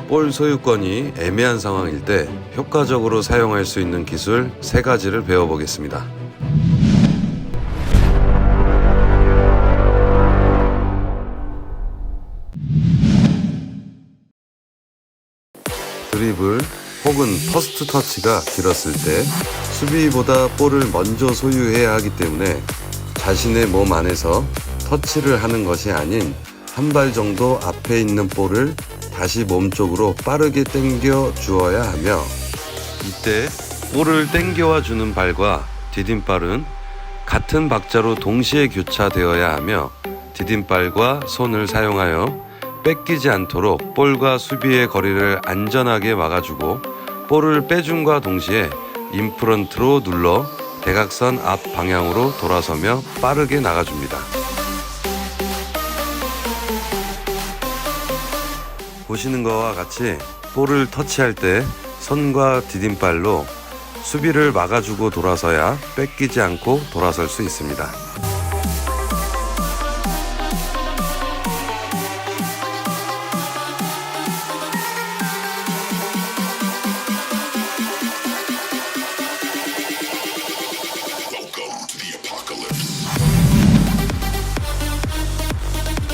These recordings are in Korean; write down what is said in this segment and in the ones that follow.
볼 소유권이 애매한 상황일 때 효과적으로 사용할 수 있는 기술 3가지를 배워보겠습니다. 드리블 혹은 퍼스트 터치가 길었을 때 수비보다 볼을 먼저 소유해야 하기 때문에 자신의 몸 안에서 터치를 하는 것이 아닌 한 발 정도 앞에 있는 볼을 다시 몸쪽으로 빠르게 당겨 주어야 하며, 이때 볼을 당겨와 주는 발과 디딤발은 같은 박자로 동시에 교차되어야 하며 디딤발과 손을 사용하여 뺏기지 않도록 볼과 수비의 거리를 안전하게 막아주고, 볼을 빼줌과 동시에 인프런트로 눌러 대각선 앞 방향으로 돌아서며 빠르게 나가줍니다. 보시는 것과 같이 볼을 터치할 때 손과 디딤발로 수비를 막아주고 돌아서야 뺏기지 않고 돌아설 수 있습니다.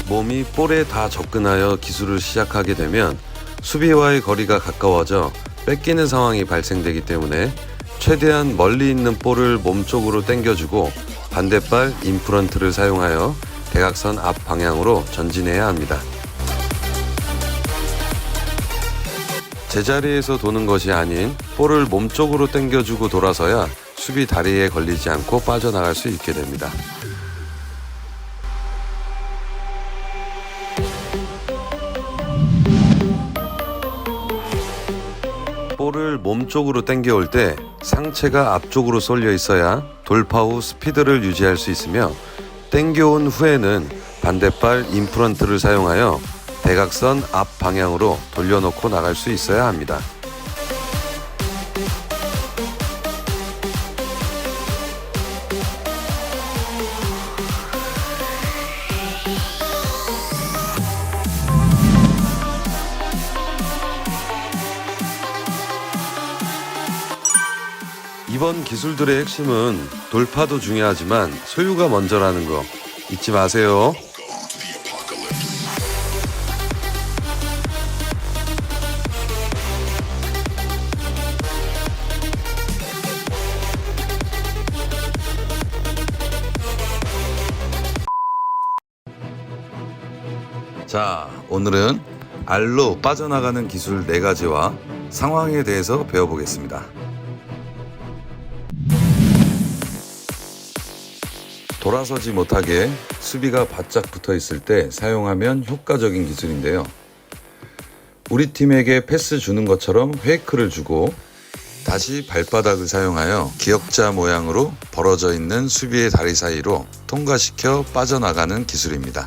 몸이 볼에 다 접근하여 기술을 시작하게 되면 수비와의 거리가 가까워져 뺏기는 상황이 발생되기 때문에 최대한 멀리 있는 볼을 몸쪽으로 당겨주고 반대발 인프런트를 사용하여 대각선 앞 방향으로 전진해야 합니다. 제자리에서 도는 것이 아닌 볼을 몸쪽으로 당겨주고 돌아서야 수비 다리에 걸리지 않고 빠져나갈 수 있게 됩니다. 볼을 몸쪽으로 당겨올 때 상체가 앞쪽으로 쏠려 있어야 돌파 후 스피드를 유지할 수 있으며, 당겨온 후에는 반대발 인프런트를 사용하여 대각선 앞 방향으로 돌려놓고 나갈 수 있어야 합니다. 이번 기술들의 핵심은 돌파도 중요하지만 소유가 먼저라는 거 잊지 마세요. 자, 오늘은 알로 빠져나가는 기술 4가지와 상황에 대해서 배워보겠습니다. 돌아서지 못하게 수비가 바짝 붙어 있을 때 사용하면 효과적인 기술인데요. 우리 팀에게 패스 주는 것처럼 페이크를 주고 다시 발바닥을 사용하여 기역자 모양으로 벌어져 있는 수비의 다리 사이로 통과시켜 빠져나가는 기술입니다.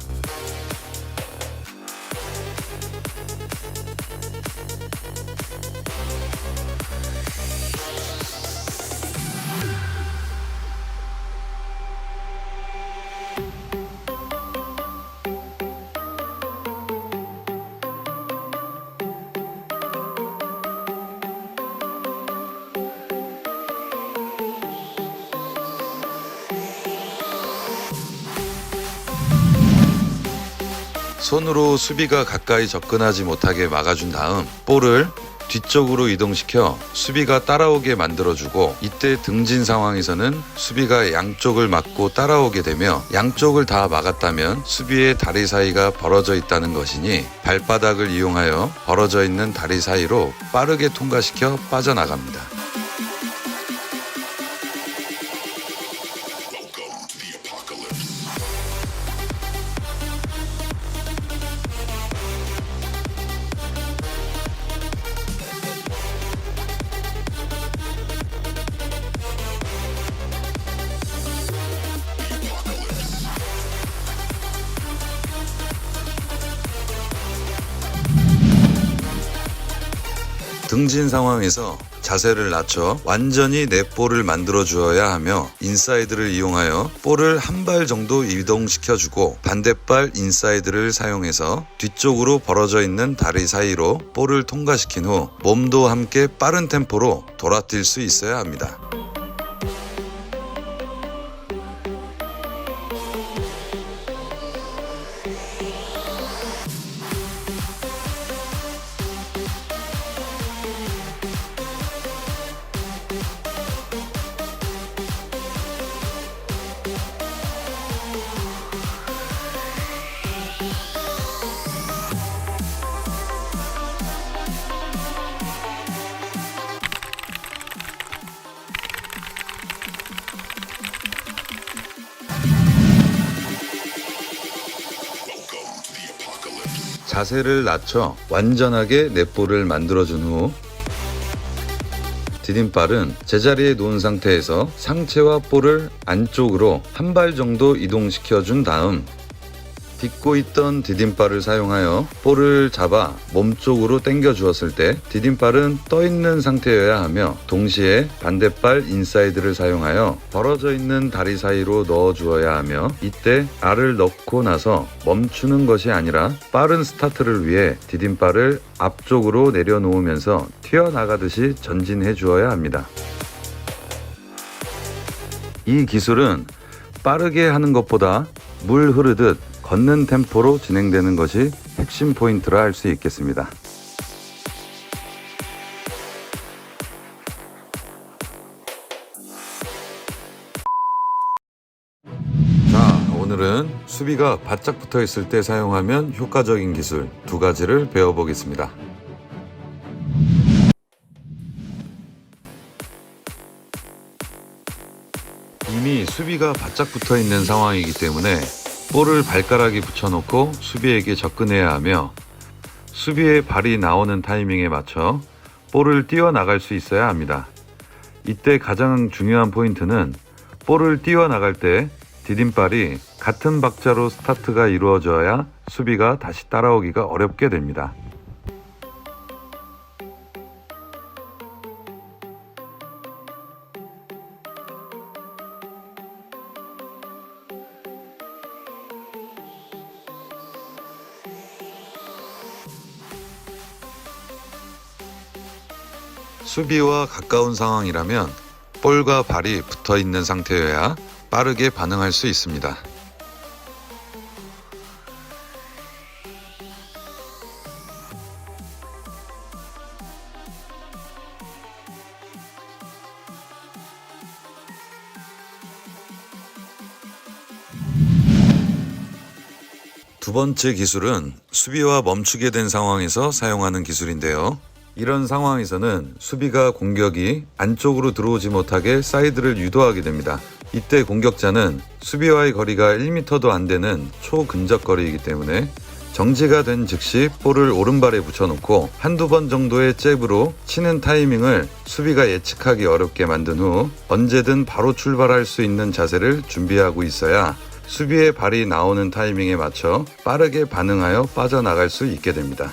손으로 수비가 가까이 접근하지 못하게 막아준 다음 볼을 뒤쪽으로 이동시켜 수비가 따라오게 만들어주고, 이때 등진 상황에서는 수비가 양쪽을 막고 따라오게 되며 양쪽을 다 막았다면 수비의 다리 사이가 벌어져 있다는 것이니 발바닥을 이용하여 벌어져 있는 다리 사이로 빠르게 통과시켜 빠져나갑니다. 등진 상황에서 자세를 낮춰 완전히 내 볼을 만들어 주어야 하며 인사이드를 이용하여 볼을 한 발 정도 이동시켜주고 반대발 인사이드를 사용해서 뒤쪽으로 벌어져 있는 다리 사이로 볼을 통과시킨 후 몸도 함께 빠른 템포로 돌아뛸 수 있어야 합니다. 자세를 낮춰 완전하게 넷볼을 만들어준 후 디딤발은 제자리에 놓은 상태에서 상체와 볼을 안쪽으로 한 발 정도 이동시켜준 다음 딛고 있던 디딤발을 사용하여 볼을 잡아 몸쪽으로 당겨 주었을 때 디딤발은 떠 있는 상태여야 하며 동시에 반대발 인사이드를 사용하여 벌어져 있는 다리 사이로 넣어 주어야 하며 이때 알을 넣고 나서 멈추는 것이 아니라 빠른 스타트를 위해 디딤발을 앞쪽으로 내려놓으면서 튀어나가듯이 전진해 주어야 합니다. 이 기술은 빠르게 하는 것보다 물 흐르듯 걷는 템포로 진행되는 것이 핵심 포인트라 할 수 있겠습니다. 자, 오늘은 수비가 바짝 붙어 있을 때 사용하면 효과적인 기술 두 가지를 배워보겠습니다. 이미 수비가 바짝 붙어 있는 상황이기 때문에 볼을 발가락에 붙여놓고 수비에게 접근해야 하며 수비의 발이 나오는 타이밍에 맞춰 볼을 띄워나갈 수 있어야 합니다. 이때 가장 중요한 포인트는 볼을 띄워나갈 때 디딤발이 같은 박자로 스타트가 이루어져야 수비가 다시 따라오기가 어렵게 됩니다. 수비와 가까운 상황이라면 볼과 발이 붙어 있는 상태여야 빠르게 반응할 수 있습니다. 두 번째 기술은 수비와 멈추게 된 상황에서 사용하는 기술인데요. 이런 상황에서는 수비가 공격이 안쪽으로 들어오지 못하게 사이드를 유도하게 됩니다. 이때 공격자는 수비와의 거리가 1m도 안 되는 초근접 거리이기 때문에 정지가 된 즉시 볼을 오른발에 붙여놓고 한두 번 정도의 잽으로 치는 타이밍을 수비가 예측하기 어렵게 만든 후 언제든 바로 출발할 수 있는 자세를 준비하고 있어야 수비의 발이 나오는 타이밍에 맞춰 빠르게 반응하여 빠져나갈 수 있게 됩니다.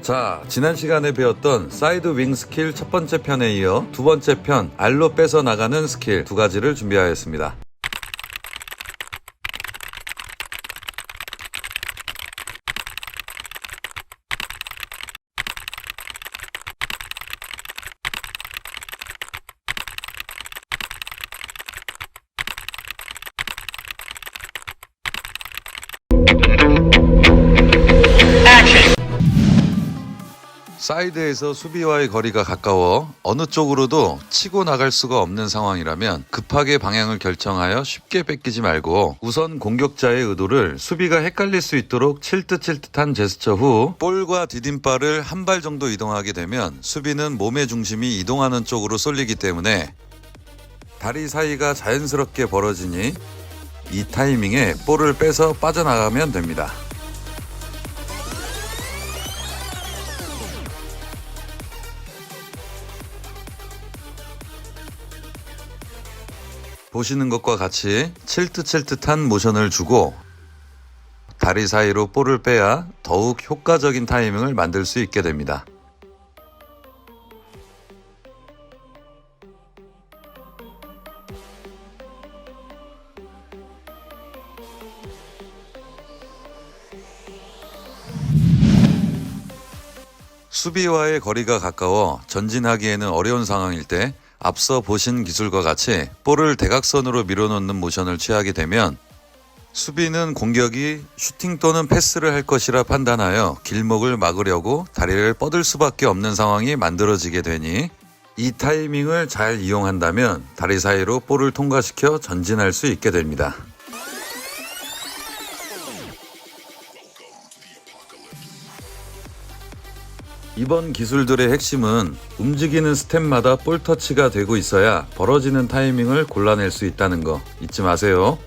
자, 지난 시간에 배웠던 사이드 윙 스킬 첫 번째 편에 이어 두 번째 편 알로 뺏어 나가는 스킬 두 가지를 준비하였습니다. 사이드에서 수비와의 거리가 가까워 어느 쪽으로도 치고 나갈 수가 없는 상황이라면 급하게 방향을 결정하여 쉽게 뺏기지 말고 우선 공격자의 의도를 수비가 헷갈릴 수 있도록 칠듯칠듯한 제스처 후 볼과 디딤발을 한 발 정도 이동하게 되면 수비는 몸의 중심이 이동하는 쪽으로 쏠리기 때문에 다리 사이가 자연스럽게 벌어지니 이 타이밍에 볼을 빼서 빠져나가면 됩니다. 보시는 것과 같이 칠듯칠듯한 모션을 주고 다리 사이로 볼을 빼야 더욱 효과적인 타이밍을 만들 수 있게 됩니다. 수비와의 거리가 가까워 전진하기에는 어려운 상황일 때 앞서 보신 기술과 같이 볼을 대각선으로 밀어넣는 모션을 취하게 되면 수비는 공격이 슈팅 또는 패스를 할 것이라 판단하여 길목을 막으려고 다리를 뻗을 수밖에 없는 상황이 만들어지게 되니 이 타이밍을 잘 이용한다면 다리 사이로 볼을 통과시켜 전진할 수 있게 됩니다. 이번 기술들의 핵심은 움직이는 스텝마다 볼 터치가 되고 있어야 벌어지는 타이밍을 골라낼 수 있다는 거 잊지 마세요.